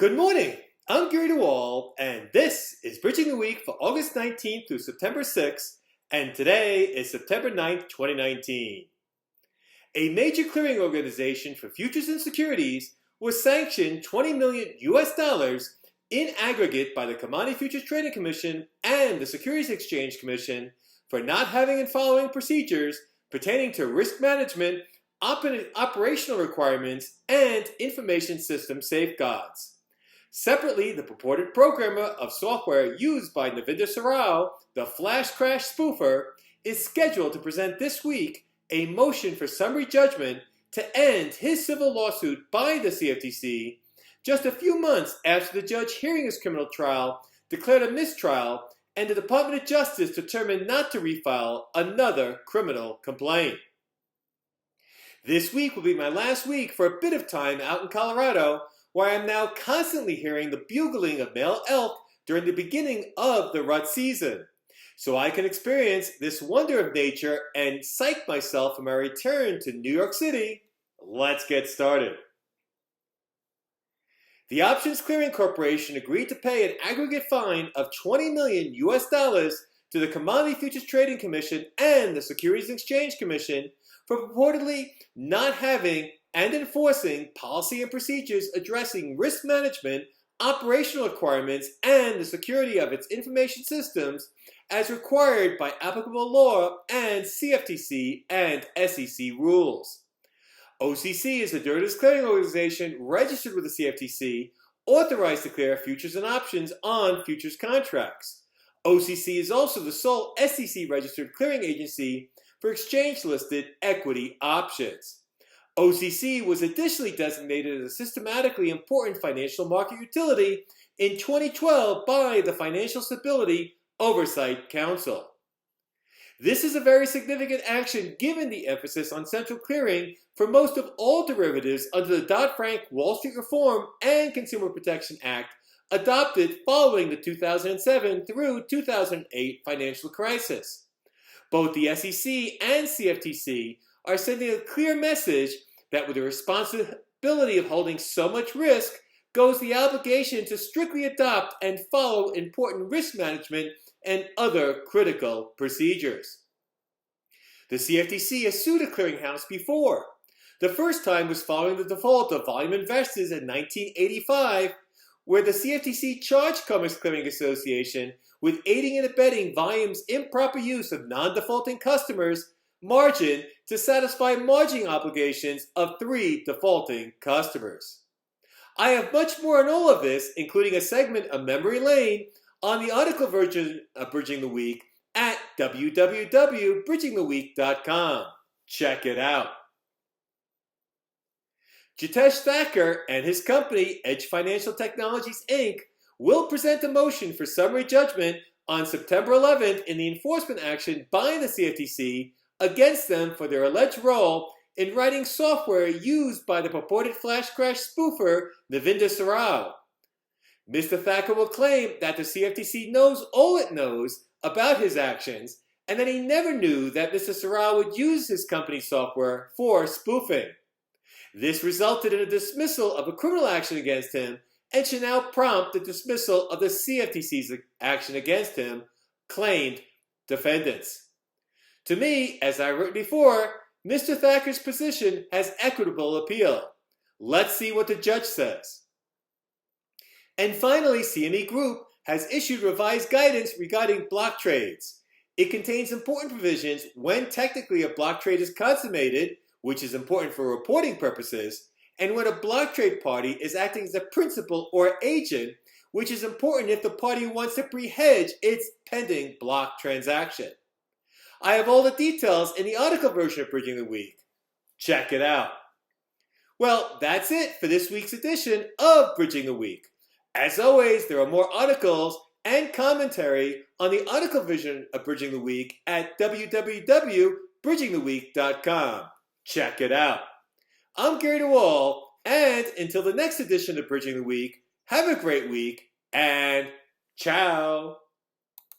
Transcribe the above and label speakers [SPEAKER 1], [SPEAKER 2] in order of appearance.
[SPEAKER 1] Good morning. I'm Gary DeWaal, and this is Bridging the Week for August 19th through September 6th, and today is September 9th, 2019. A major clearing organization for futures and securities was sanctioned $20 million in aggregate by the Commodity Futures Trading Commission and the Securities Exchange Commission for not having and following procedures pertaining to risk management, operational requirements, and information system safeguards. Separately, the purported programmer of software used by Navinder Sarao, the flash crash spoofer, is scheduled to present this week a motion for summary judgment to end his civil lawsuit by the CFTC just a few months after the judge hearing his criminal trial declared a mistrial and the Department of Justice determined not to refile another criminal complaint. This week will be my last week for a bit of time out in Colorado, where I am now constantly hearing the bugling of male elk during the beginning of the rut season, so I can experience this wonder of nature and psych myself for my return to New York City. Let's get started. The Options Clearing Corporation agreed to pay an aggregate fine of $20 million to the Commodity Futures Trading Commission and the Securities Exchange Commission for purportedly not having and enforcing policy and procedures addressing risk management, operational requirements, and the security of its information systems as required by applicable law and CFTC and SEC rules. OCC is a derivatives clearing organization registered with the CFTC, authorized to clear futures and options on futures contracts. OCC is also the sole SEC-registered clearing agency for exchange-listed equity options. OCC was additionally designated as a systematically important financial market utility in 2012 by the Financial Stability Oversight Council. This is a very significant action given the emphasis on central clearing for most of all derivatives under the Dodd-Frank Wall Street Reform and Consumer Protection Act adopted following the 2007 through 2008 financial crisis. Both the SEC and CFTC are sending a clear message that with the responsibility of holding so much risk goes the obligation to strictly adopt and follow important risk management and other critical procedures. The CFTC has sued a clearinghouse before. The first time was following the default of volume investors in 1985, where the CFTC charged Commerce Clearing Association with aiding and abetting volume's improper use of non-defaulting customers' margin to satisfy margining obligations of 3 defaulting customers. I have much more on all of this, including a segment of Memory Lane, on the article version of Bridging the Week at www.bridgingtheweek.com. Check it out. Jitesh Thacker and his company, Edge Financial Technologies, Inc., will present a motion for summary judgment on September 11th in the enforcement action by the CFTC against them for their alleged role in writing software used by the purported flash crash spoofer Navinder Sarao. Mr. Thacker will claim that the CFTC knows all it knows about his actions and that he never knew that Mr. Sarao would use his company's software for spoofing. This resulted in a dismissal of a criminal action against him and should now prompt the dismissal of the CFTC's action against him, claimed defendants. To me, as I wrote before, Mr. Thacker's position has equitable appeal. Let's see what the judge says. And finally, CME Group has issued revised guidance regarding block trades. It contains important provisions when technically a block trade is consummated, which is important for reporting purposes, and when a block trade party is acting as a principal or agent, which is important if the party wants to pre-hedge its pending block transaction. I have all the details in the article version of Bridging the Week. Check it out. Well, that's it for this week's edition of Bridging the Week. As always, there are more articles and commentary on the article version of Bridging the Week at www.bridgingtheweek.com. Check it out. I'm Gary DeWaal, and until the next edition of Bridging the Week, have a great week, and ciao.